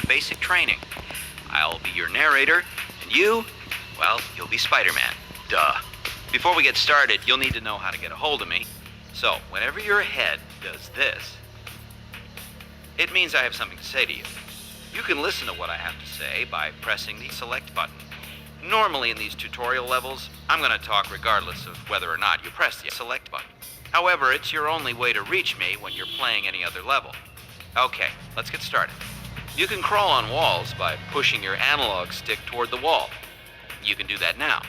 basic training. I'll be your narrator, and you, well, you'll be Spider-Man. Duh. Before we get started, you'll need to know how to get a hold of me. So, whenever your head does this, it means I have something to say to you. You can listen to what I have to say by pressing the select button. Normally in these tutorial levels, I'm going to talk regardless of whether or not you press the select button. However, it's your only way to reach me when you're playing any other level. Okay, let's get started. You can crawl on walls by pushing your analog stick toward the wall. You can do that now.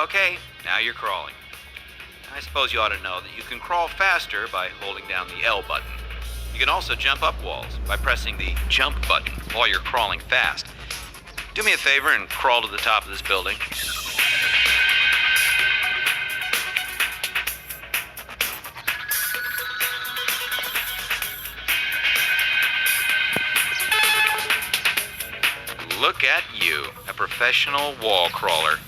Okay, now you're crawling. I suppose you ought to know that you can crawl faster by holding down the L button. You can also jump up walls by pressing the jump button while you're crawling fast. Do me a favor and crawl to the top of this building. Look at you, a professional wall crawler.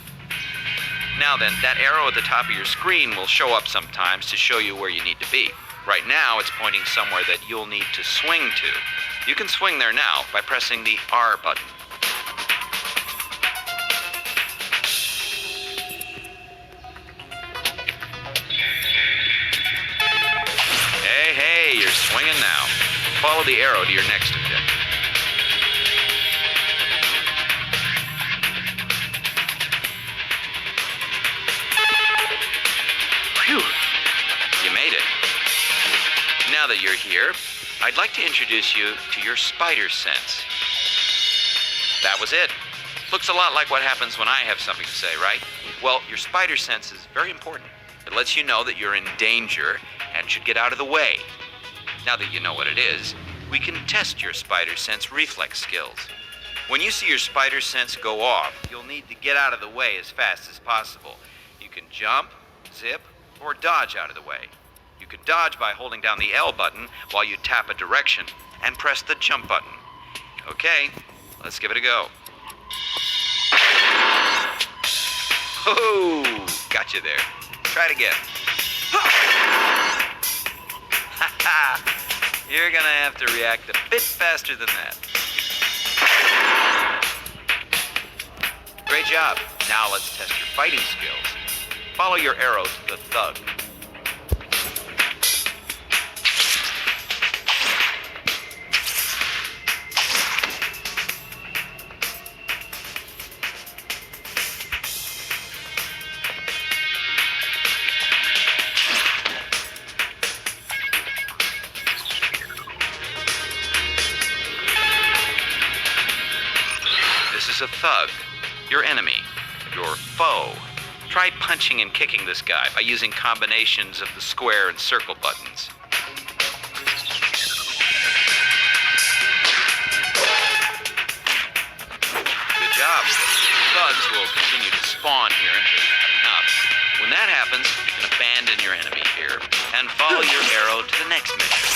Now then, that arrow at the top of your screen will show up sometimes to show you where you need to be. Right now, it's pointing somewhere that you'll need to swing to. You can swing there now by pressing the R button. Hey, you're swinging now. Follow the arrow to your next objective. Phew, you made it. Now that you're here, I'd like to introduce you to your spider sense. That was it. Looks a lot like what happens when I have something to say, right? Well, your spider sense is very important. It lets you know that you're in danger and should get out of the way. Now that you know what it is, we can test your spider sense reflex skills. When you see your spider sense go off, you'll need to get out of the way as fast as possible. You can jump, zip, or dodge out of the way. You can dodge by holding down the L button while you tap a direction and press the jump button. Okay, let's give it a go. Oh, got you there. Try it again. You're gonna have to react a bit faster than that. Great job. Now let's test your fighting skills. Follow your arrow to the thug. This is a thug, your enemy, your foe. Try punching and kicking this guy by using combinations of the square and circle buttons. Good job. Thugs will continue to spawn here until you've had enough. When that happens, you can abandon your enemy here and follow your arrow to the next mission.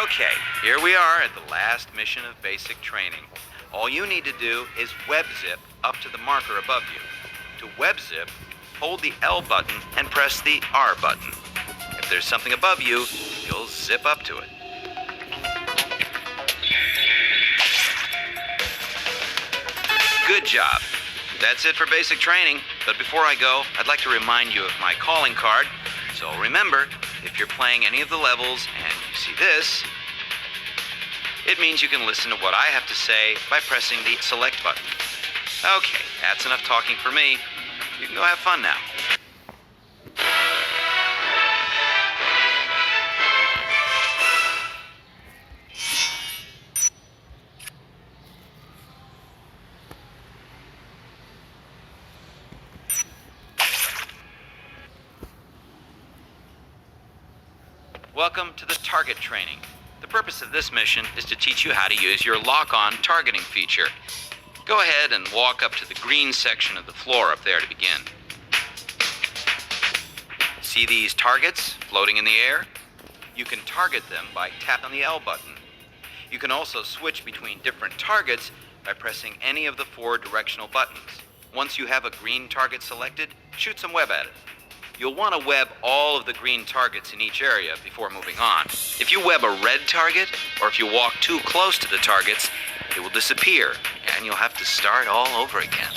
Okay, here we are at the last mission of basic training. All you need to do is web zip up to the marker above you. To web zip, hold the L button and press the R button. If there's something above you, you'll zip up to it. Good job. That's it for basic training. But before I go, I'd like to remind you of my calling card. So remember, if you're playing any of the levels and you see this, it means you can listen to what I have to say by pressing the select button. Okay, that's enough talking for me. You can go have fun now. Welcome to the target training. The purpose of this mission is to teach you how to use your lock-on targeting feature. Go ahead and walk up to the green section of the floor up there to begin. See these targets floating in the air? You can target them by tapping on the L button. You can also switch between different targets by pressing any of the 4 directional buttons. Once you have a green target selected, shoot some web at it. You'll want to web all of the green targets in each area before moving on. If you web a red target, or if you walk too close to the targets, it will disappear, and you'll have to start all over again.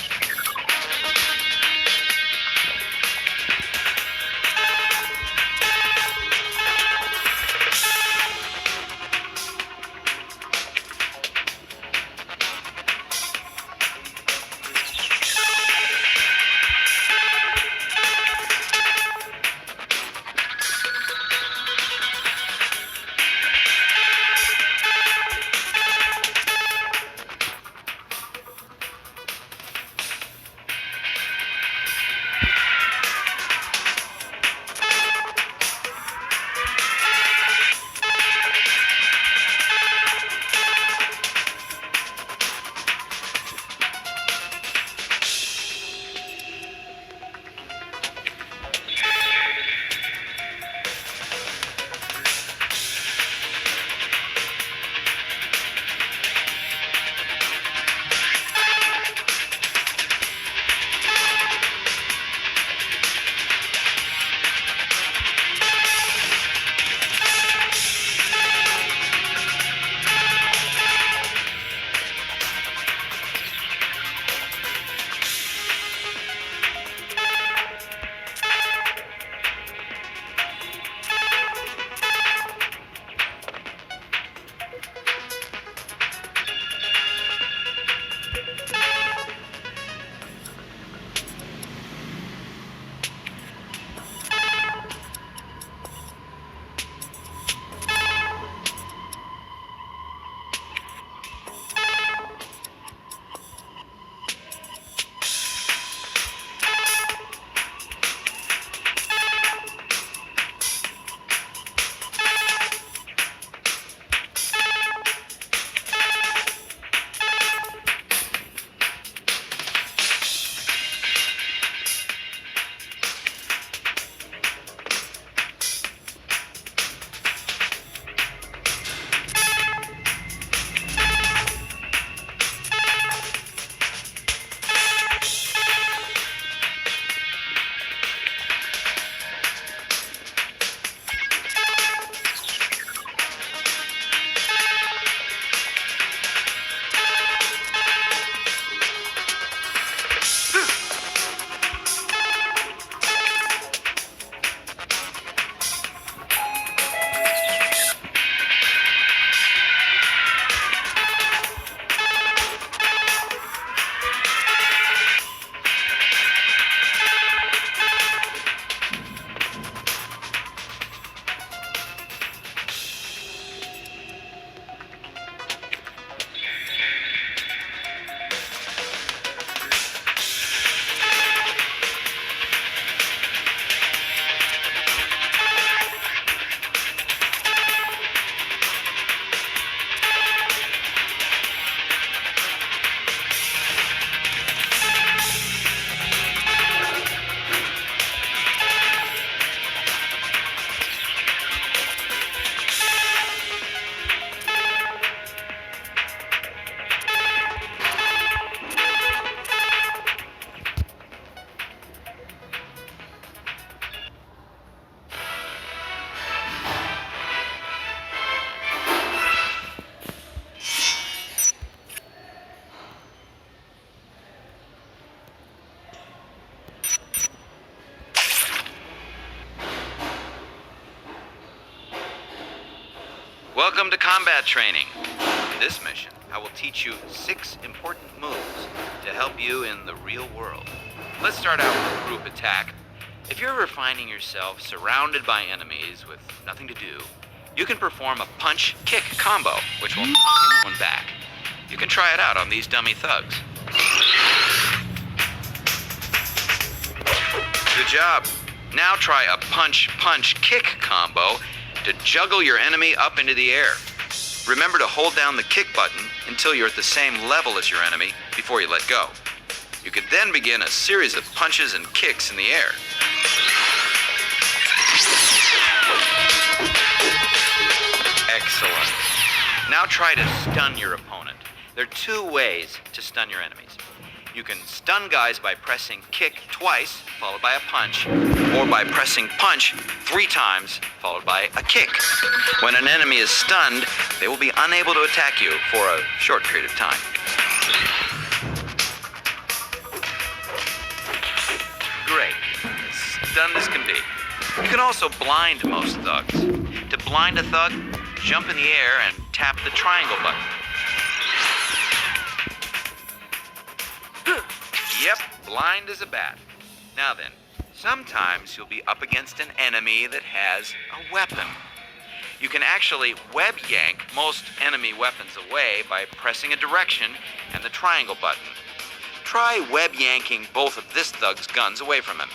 Welcome to combat training. In this mission, I will teach you 6 important moves to help you in the real world. Let's start out with a group attack. If you're ever finding yourself surrounded by enemies with nothing to do, you can perform a punch-kick combo, which will knock everyone back. You can try it out on these dummy thugs. Good job. Now try a punch-punch-kick combo to juggle your enemy up into the air. Remember to hold down the kick button until you're at the same level as your enemy before you let go. You can then begin a series of punches and kicks in the air. Excellent. Now try to stun your opponent. There are 2 ways to stun your enemies. You can stun guys by pressing kick twice, followed by a punch, or by pressing punch 3 times, followed by a kick. When an enemy is stunned, they will be unable to attack you for a short period of time. Great. Stunned as can be. You can also blind most thugs. To blind a thug, jump in the air and tap the triangle button. Yep, blind as a bat. Now then, sometimes you'll be up against an enemy that has a weapon. You can actually web yank most enemy weapons away by pressing a direction and the triangle button. Try web yanking both of this thug's guns away from him.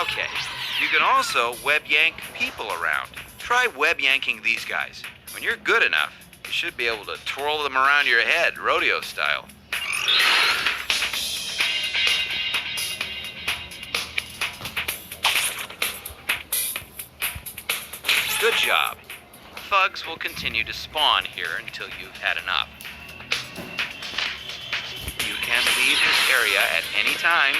Okay, you can also web yank people around. Try web yanking these guys. When you're good enough, you should be able to twirl them around your head, rodeo style. Good job. Thugs will continue to spawn here until you've had enough. You can leave this area at any time